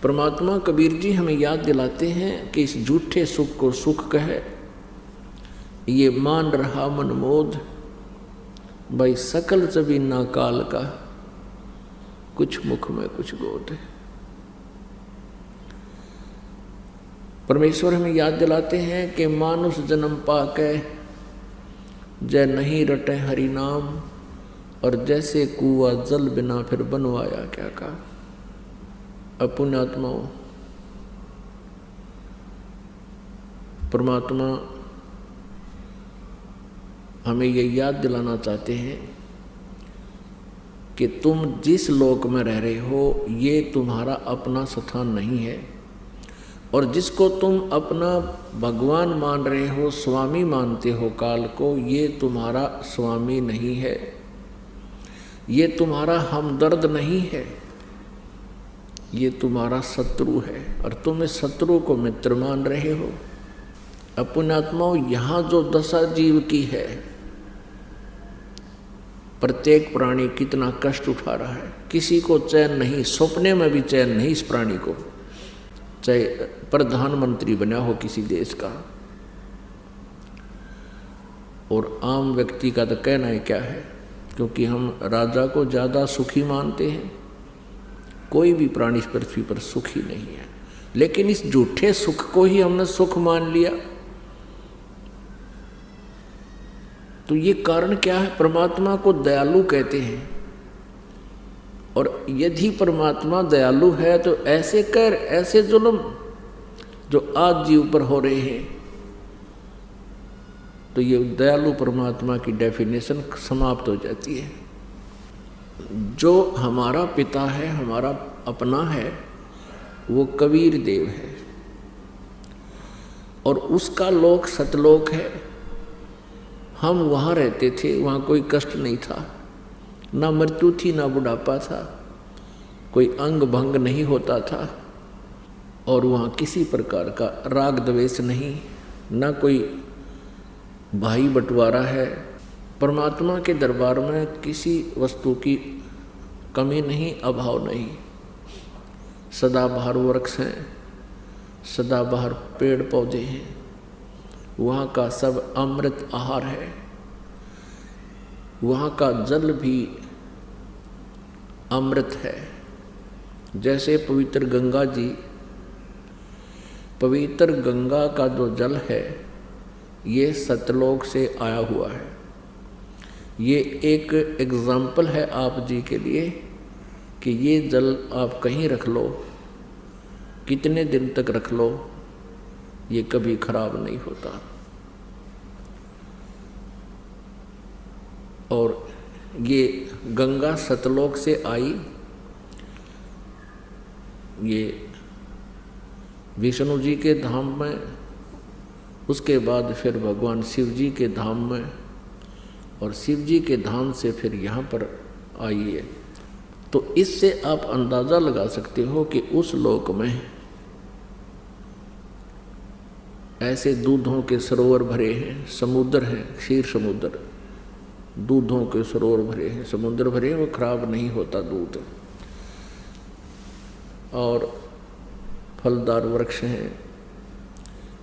परमात्मा कबीर जी हमें याद दिलाते हैं कि इस झूठे सुख को सुख कहे, ये मान रहा मनमोद, भाई सकल जबीना काल का, कुछ मुख में कुछ गोद है। परमेश्वर हमें याद दिलाते हैं कि मानुष जन्म पाके जय नहीं रटे हरि नाम, और जैसे कुआ जल बिना फिर बनवाया क्या काम। अपुण्यात्माओं, परमात्मा हमें ये याद दिलाना चाहते हैं कि तुम जिस लोक में रह रहे हो ये तुम्हारा अपना स्थान नहीं है, और जिसको तुम अपना भगवान मान रहे हो, स्वामी मानते हो काल को, ये तुम्हारा स्वामी नहीं है, ये तुम्हारा हमदर्द नहीं है, ये तुम्हारा शत्रु है, और तुम इस शत्रु को मित्र मान रहे हो। अपुण्यात्माओं, यहाँ जो दशा जीव की है, प्रत्येक प्राणी कितना कष्ट उठा रहा है, किसी को चैन नहीं, सपने में भी चैन नहीं इस प्राणी को, चाहे प्रधानमंत्री बना हो किसी देश का। और आम व्यक्ति का तो कहना ही क्या है, क्योंकि हम राजा को ज़्यादा सुखी मानते हैं। कोई भी प्राणी इस पृथ्वी पर सुखी नहीं है, लेकिन इस झूठे सुख को ही हमने सुख मान लिया। तो ये कारण क्या है? परमात्मा को दयालु कहते हैं, और यदि परमात्मा दयालु है तो ऐसे कर, ऐसे जुल्म जो आज जीव पर हो रहे हैं, तो ये दयालु परमात्मा की डेफिनेशन समाप्त हो जाती है। जो हमारा पिता है, हमारा अपना है, वो कबीर देव है, और उसका लोक सतलोक है। हम वहाँ रहते थे, वहाँ कोई कष्ट नहीं था, ना मृत्यु थी, ना बुढ़ापा था, कोई अंग भंग नहीं होता था, और वहाँ किसी प्रकार का राग द्वेष नहीं, ना कोई भाई बंटवारा है। परमात्मा के दरबार में किसी वस्तु की कमी नहीं, अभाव नहीं। सदाबहार वृक्ष हैं, सदाबहार पेड़ पौधे हैं, वहाँ का सब अमृत आहार है, वहाँ का जल भी अमृत है। जैसे पवित्र गंगा जी, पवित्र गंगा का जो जल है ये सतलोक से आया हुआ है। ये एक एग्जाम्पल है आप जी के लिए कि ये जल आप कहीं रख लो, कितने दिन तक रख लो, ये कभी खराब नहीं होता। और ये गंगा सतलोक से आई, ये विष्णु जी के धाम में, उसके बाद फिर भगवान शिव जी के धाम में, और शिव जी के धाम से फिर यहाँ पर आई है। तो इससे आप अंदाज़ा लगा सकते हो कि उस लोक में ऐसे दूधों के सरोवर भरे हैं, समुद्र हैं, क्षीर समुद्र, दूधों के सरोवर भरे हैं, समुद्र भरे हैं, वो खराब नहीं होता दूध। और फलदार वृक्ष हैं,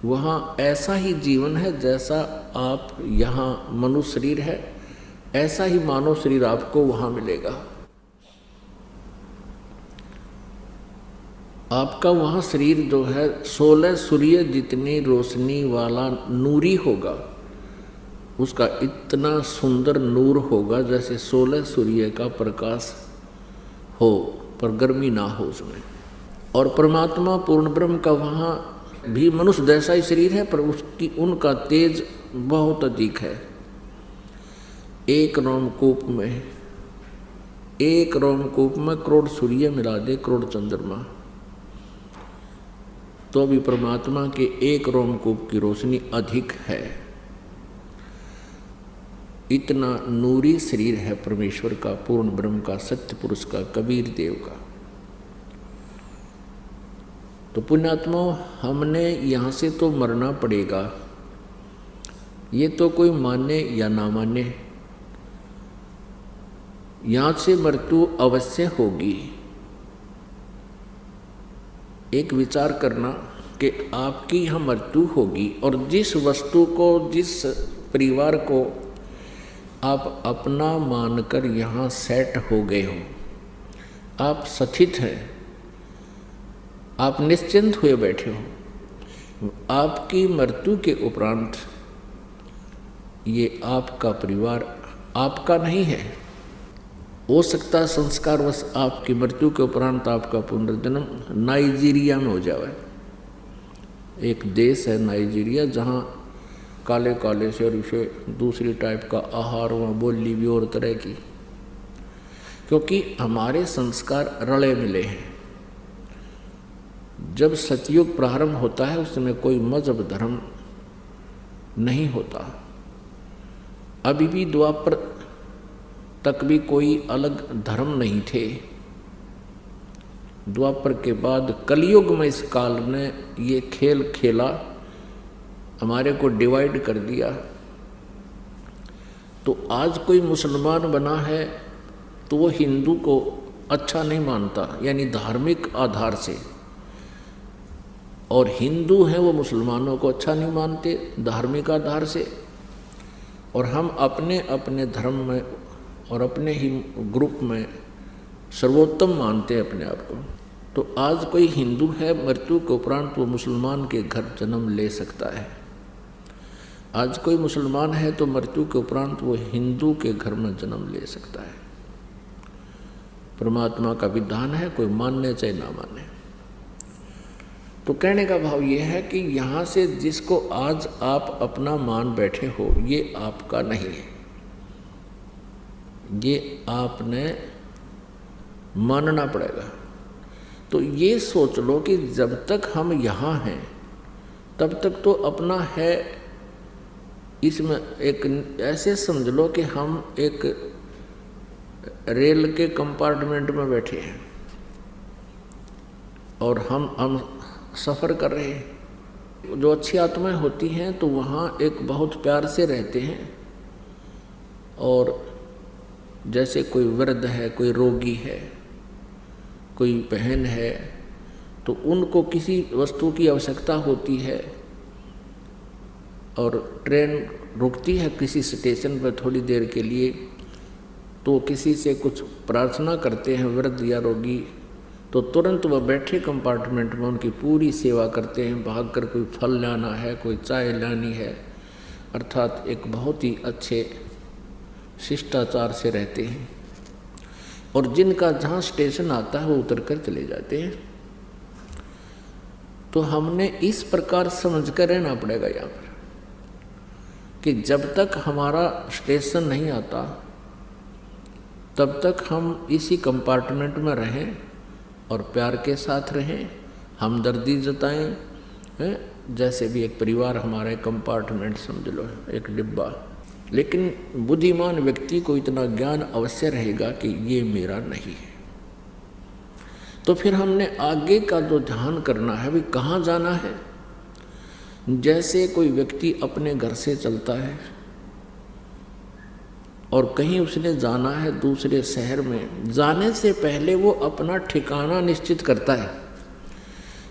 वहाँ ऐसा ही जीवन है जैसा आप यहाँ मनुष्य शरीर है, ऐसा ही मानव शरीर आपको वहाँ मिलेगा। आपका वहाँ शरीर जो है 16 सूर्य जितनी रोशनी वाला नूरी होगा, उसका इतना सुंदर नूर होगा जैसे 16 सूर्य का प्रकाश हो, पर गर्मी ना हो उसमें। और परमात्मा पूर्ण ब्रह्म का वहाँ भी मनुष्य जैसा ही शरीर है, पर उसकी उनका तेज बहुत अधिक है। एक रोमकूप में करोड़ सूर्य मिला दे, करोड़ चंद्रमा, तो भी परमात्मा के एक रोमकूप की रोशनी अधिक है। इतना नूरी शरीर है परमेश्वर का, पूर्ण ब्रह्म का, सत्य पुरुष का, कबीर देव का। तो पुण्यात्मा, हमने यहाँ से तो मरना पड़ेगा, ये तो कोई माने या ना माने, यहाँ से मृत्यु अवश्य होगी। एक विचार करना कि आपकी यहाँ मृत्यु होगी और जिस वस्तु को, जिस परिवार को आप अपना मानकर यहाँ सेट हो गए हो, आप स्थित हैं, आप निश्चिंत हुए बैठे हो, आपकी मृत्यु के उपरांत ये आपका परिवार आपका नहीं है। हो सकता है संस्कारवश आपकी मृत्यु के उपरांत आपका पुनर्जन्म नाइजीरिया में हो जाए। एक देश है नाइजीरिया, जहाँ काले काले से और इसे दूसरी टाइप का आहार, वहाँ बोली भी और तरह की, क्योंकि हमारे संस्कार रले मिले हैं। जब सतयुग प्रारंभ होता है उस समय कोई मजहब धर्म नहीं होता। अभी भी द्वापर तक भी कोई अलग धर्म नहीं थे। द्वापर के बाद कलयुग में इस काल ने ये खेल खेला, हमारे को डिवाइड कर दिया। तो आज कोई मुसलमान बना है तो वो हिंदू को अच्छा नहीं मानता, यानी धार्मिक आधार से, और हिंदू हैं वो मुसलमानों को अच्छा नहीं मानते धार्मिक आधार से। और हम अपने अपने धर्म में और अपने ही ग्रुप में सर्वोत्तम मानते हैं अपने आप को। तो आज कोई हिंदू है, मृत्यु के उपरांत वो मुसलमान के घर जन्म ले सकता है। आज कोई मुसलमान है तो मृत्यु के उपरांत वो हिंदू के घर में जन्म ले सकता है। परमात्मा का विधान है, कोई मानने चाहे ना माने। तो कहने का भाव ये है कि यहाँ से जिसको आज आप अपना मान बैठे हो, ये आपका नहीं है, ये आपने मानना पड़ेगा। तो ये सोच लो कि जब तक हम यहाँ हैं तब तक तो अपना है। इसमें एक ऐसे समझ लो कि हम एक रेल के कंपार्टमेंट में बैठे हैं और हम सफ़र कर रहे हैं। जो अच्छी आत्माएं होती हैं तो वहाँ एक बहुत प्यार से रहते हैं, और जैसे कोई वृद्ध है, कोई रोगी है, कोई बहन है, तो उनको किसी वस्तु की आवश्यकता होती है और ट्रेन रुकती है किसी स्टेशन पर थोड़ी देर के लिए, तो किसी से कुछ प्रार्थना करते हैं वृद्ध या रोगी, तो तुरंत वह बैठे कंपार्टमेंट में उनकी पूरी सेवा करते हैं। भागकर कोई फल लाना है, कोई चाय लानी है, अर्थात एक बहुत ही अच्छे शिष्टाचार से रहते हैं। और जिनका जहाँ स्टेशन आता है वो उतर कर चले जाते हैं। तो हमने इस प्रकार समझ कर रहना पड़ेगा यहाँ पर कि जब तक हमारा स्टेशन नहीं आता तब तक हम इसी कंपार्टमेंट में रहें और प्यार के साथ रहें, हमदर्दी जताएं। जैसे भी एक परिवार हमारा कंपार्टमेंट समझ लो, एक डिब्बा। लेकिन बुद्धिमान व्यक्ति को इतना ज्ञान अवश्य रहेगा कि ये मेरा नहीं है। तो फिर हमने आगे का जो ध्यान करना है, भी कहाँ जाना है। जैसे कोई व्यक्ति अपने घर से चलता है और कहीं उसने जाना है दूसरे शहर में, जाने से पहले वो अपना ठिकाना निश्चित करता है।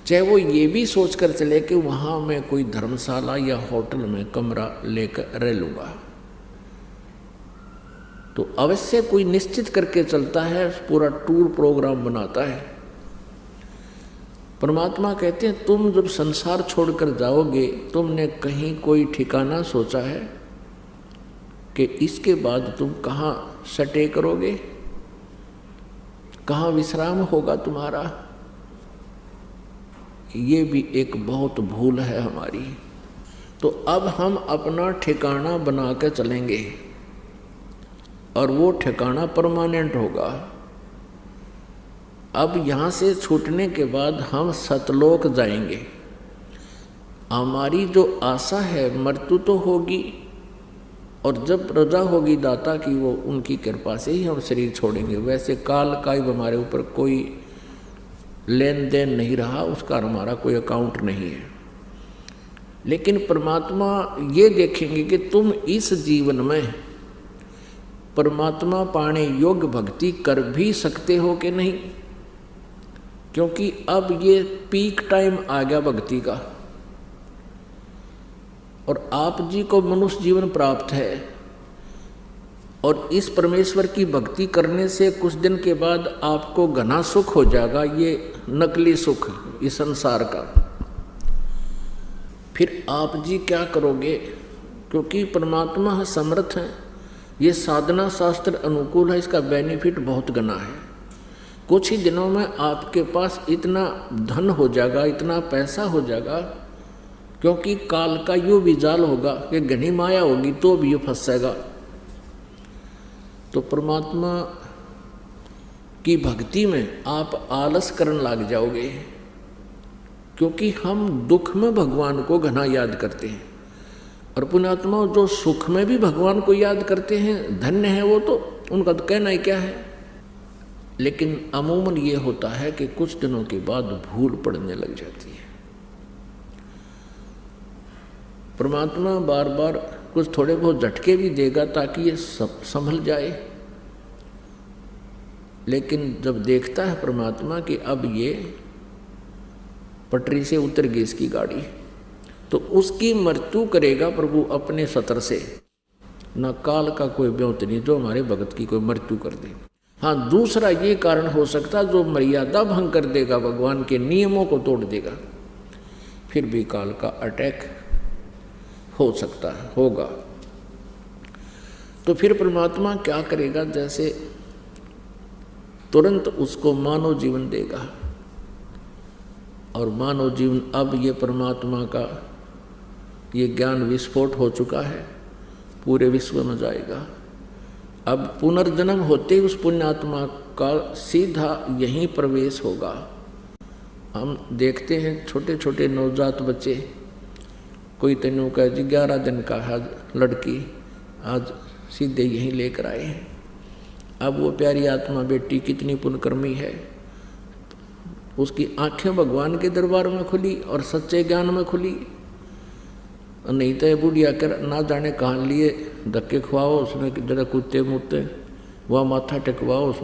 चाहे वो ये भी सोच कर चले कि वहाँ मैं कोई धर्मशाला या होटल में कमरा लेकर रह लूँगा, तो अवश्य कोई निश्चित करके चलता है, पूरा टूर प्रोग्राम बनाता है। परमात्मा कहते हैं तुम जब संसार छोड़कर जाओगे, तुमने कहीं कोई ठिकाना सोचा है कि इसके बाद तुम कहाँ स्टे करोगे, कहाँ विश्राम होगा तुम्हारा। ये भी एक बहुत भूल है हमारी। तो अब हम अपना ठिकाना बना के चलेंगे और वो ठिकाना परमानेंट होगा। अब यहाँ से छूटने के बाद हम सतलोक जाएंगे। हमारी जो आशा है, मृत्यु तो होगी, और जब रजा होगी दाता की, वो उनकी कृपा से ही हम शरीर छोड़ेंगे। वैसे काल का ही हमारे ऊपर कोई लेन देन नहीं रहा, उसका हमारा कोई अकाउंट नहीं है। लेकिन परमात्मा ये देखेंगे कि तुम इस जीवन में परमात्मा पाने योग्य भक्ति कर भी सकते हो कि नहीं। क्योंकि अब ये पीक टाइम आ गया भक्ति का, और आप जी को मनुष्य जीवन प्राप्त है, और इस परमेश्वर की भक्ति करने से कुछ दिन के बाद आपको घना सुख हो जाएगा, ये नकली सुख इस संसार का। फिर आप जी क्या करोगे? क्योंकि परमात्मा समर्थ है, ये साधना शास्त्र अनुकूल है, इसका बेनिफिट बहुत घना है। कुछ ही दिनों में आपके पास इतना धन हो जाएगा, इतना पैसा हो जाएगा, क्योंकि काल का यूँ भी जाल होगा कि घनी माया होगी तो भी ये फंसेगा। तो परमात्मा की भक्ति में आप आलस करने लग जाओगे, क्योंकि हम दुख में भगवान को घना याद करते हैं, और पुण्यात्मा जो सुख में भी भगवान को याद करते हैं, धन्य है वो, तो उनका तो कहना ही क्या है। लेकिन अमूमन ये होता है कि कुछ दिनों के बाद भूल पड़ने लग जाती है। परमात्मा बार बार कुछ थोड़े बहुत झटके भी देगा ताकि ये संभल जाए, लेकिन जब देखता है परमात्मा कि अब ये पटरी से उतर गई इसकी गाड़ी, तो उसकी मृत्यु करेगा प्रभु अपने सतर से। न काल का कोई ब्योत नहीं जो हमारे भगत की कोई मृत्यु कर दे। हाँ, दूसरा ये कारण हो सकता जो मर्यादा भंग कर देगा, भगवान के नियमों को तोड़ देगा, फिर भी काल का अटैक हो सकता है, होगा। तो फिर परमात्मा क्या करेगा? जैसे तुरंत उसको मानव जीवन देगा, और मानव जीवन अब ये परमात्मा का ये ज्ञान विस्फोट हो चुका है, पूरे विश्व में जाएगा। अब पुनर्जन्म होते ही उस पुण्यात्मा का सीधा यहीं प्रवेश होगा। हम देखते हैं छोटे छोटे नवजात बच्चे, कोई तेनू का जी 11 दिन का है लड़की, आज सीधे यहीं लेकर आए हैं। अब वो प्यारी आत्मा बेटी कितनी पुण्यकर्मी है, उसकी आंखें भगवान के दरबार में खुली और सच्चे ज्ञान में खुली। नहीं तो बुढ़िया कर ना जाने कहाँ लिए धक्के खुआओ उसमें, जरा कुत्ते मुत्ते वह माथा टेकवाओ उस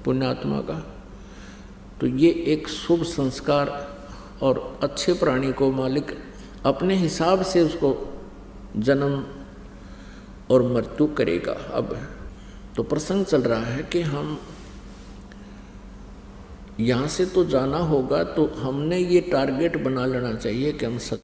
पुण्यात्मा का। तो ये एक शुभ संस्कार, और अच्छे प्राणी को मालिक अपने हिसाब से उसको जन्म और मृत्यु करेगा। अब तो प्रसंग चल रहा है कि हम यहाँ से तो जाना होगा, तो हमने ये टारगेट बना लेना चाहिए कि हम